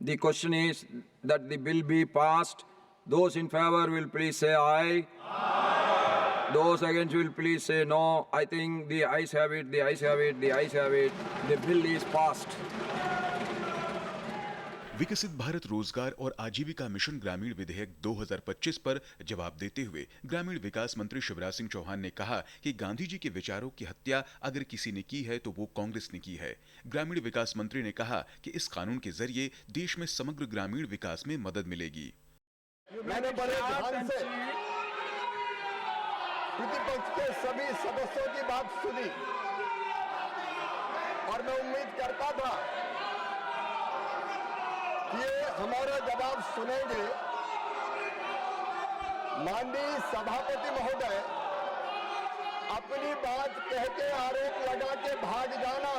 The question is that the bill be passed. Those in favor will please say aye. Aye. Those against will please say no. I think the ayes have it, the ayes have it, the ayes have it. The bill is passed. विकसित भारत रोजगार और आजीविका mission ग्रामीण विधेयक 2025 पर जवाब देते हुए ग्रामीण विकास मंत्री शिवराज सिंह चौहान ने कहा कि गांधी जी के विचारों की हत्या अगर किसी ने की है तो वो कांग्रेस ने की है। ग्रामीण विकास मंत्री ने कहा कि इस कानून के जरिए देश में समग्र ग्रामीण विकास में मदद मिलेगी। मैंने बड़े ध्यान से प्रतिपक्ष के सभी सदस्यों की बात सुनी और मैं उम्मीद करता था ये हमारा जवाब सुनेंगे। माननीय सभापति महोदय, अपनी बात कह के आरोप लगा के भाग जाना,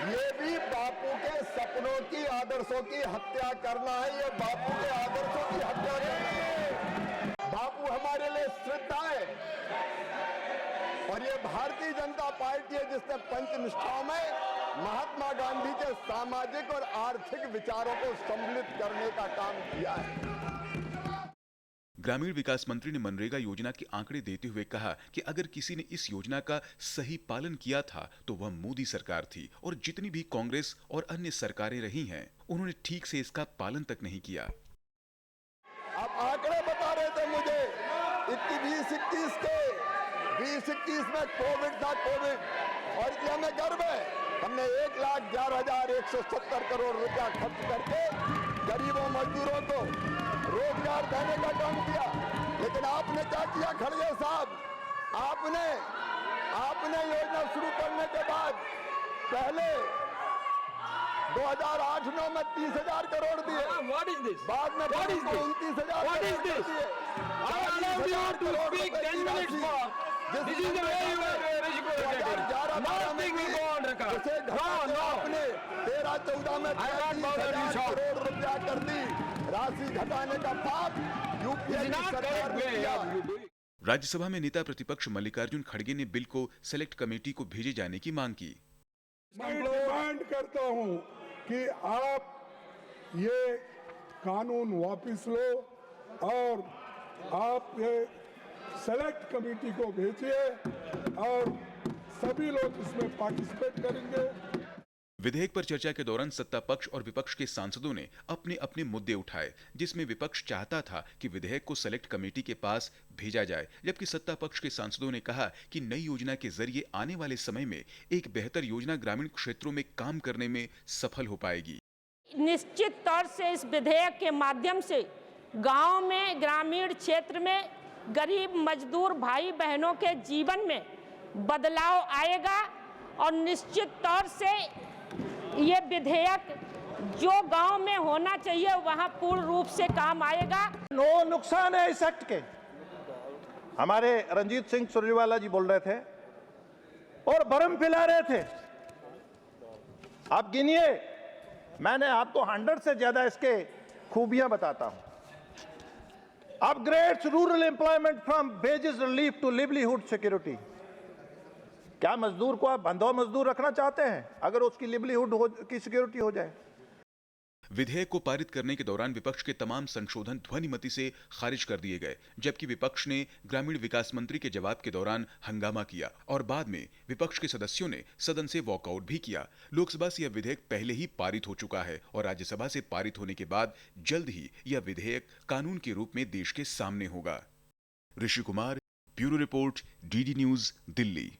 ये भी बापू के सपनों की आदर्शों की हत्या करना है। ये बापू के आदर्शों की हत्या करना है। बापू हमारे लिए श्रद्धा है और ये भारतीय जनता पार्टी है जिसने पंचनिष्ठाओं में महात्मा गांधी के सामाजिक और आर्थिक विचारों को सम्मिलित करने का काम किया है। ग्रामीण विकास मंत्री ने मनरेगा योजना के आंकड़े देते हुए कहा कि अगर किसी ने इस योजना का सही पालन किया था तो वह मोदी सरकार थी और जितनी भी कांग्रेस और अन्य सरकारें रही हैं, उन्होंने ठीक से इसका पालन तक नहीं किया। आप आंकड़े बता रहे थे मुझे 2021 के 2021 में कोविड था, कोविड और इसलिए हमें गर्व है। हमने 1,11,170 करोड़ रुपया खर्च करके गरीबों मजदूरों को रोजगार देने का काम किया। लेकिन आपने क्या किया खड़गे साहब? आपने योजना शुरू करने के बाद पहले 2008-9 में 30,000 करोड़ दिए। What is this? बाद में 29,000 What is this? I allow you to speak 10 minutes more. This is the way you are nothing will go on record. No. आपने 13-14 में 30,000 करोड़ रुपया कर दी। राशि घटाने का पाप यूपीए की सरकार ने किया। राज्यसभा में नेता प्रतिपक्ष मल्लिकार्जुन खड़गे ने बिल को सेलेक्ट कमेटी को भेजे जाने की मांग की। मैं डिमांड करता हूं कि आप ये कानून वापस लो और आप ये सेलेक्ट कमेटी को भेजिए और सभी लोग इसमें पार्टिसिपेट करेंगे। विधेयक पर चर्चा के दौरान सत्ता पक्ष और विपक्ष के सांसदों ने अपने अपने मुद्दे उठाए, जिसमें विपक्ष चाहता था कि विधेयक को सेलेक्ट कमेटी के पास भेजा जाए, जबकि सत्ता पक्ष के सांसदों ने कहा कि नई योजना के जरिए आने वाले समय में एक बेहतर योजना ग्रामीण क्षेत्रों में काम करने में सफल हो पाएगी। निश्चित तौर से इस विधेयक के माध्यम से गांव में, ग्रामीण क्षेत्र में गरीब मजदूर भाई बहनों के जीवन में बदलाव आएगा और निश्चित तौर से ये विधेयक जो गांव में होना चाहिए वहां पूर्ण रूप से काम आएगा। नो नुकसान है इस एक्ट के। हमारे रंजीत सिंह सुरजेवाला जी बोल रहे थे और भरम फैला रहे थे। आप गिनिए, मैंने आपको 100 से ज्यादा इसके खूबियां बताता हूं। Upgrades rural employment from wages relief to livelihood security. क्या मजदूर को आप बंधुआ मजदूर रखना चाहते हैं अगर उसकी लिवलीहुड की सिक्योरिटी हो जाए? विधेयक को पारित करने के दौरान विपक्ष के तमाम संशोधन ध्वनिमति से खारिज कर दिए गए, जबकि विपक्ष ने ग्रामीण विकास मंत्री के जवाब के दौरान हंगामा किया और बाद में विपक्ष के सदस्यों ने सदन से वॉकआउट भी किया। लोकसभा से यह विधेयक पहले ही पारित हो चुका है और राज्यसभा से पारित होने के बाद जल्द ही यह विधेयक कानून के रूप में देश के सामने होगा। Rishi Kumar, bureau report, DD news, Delhi.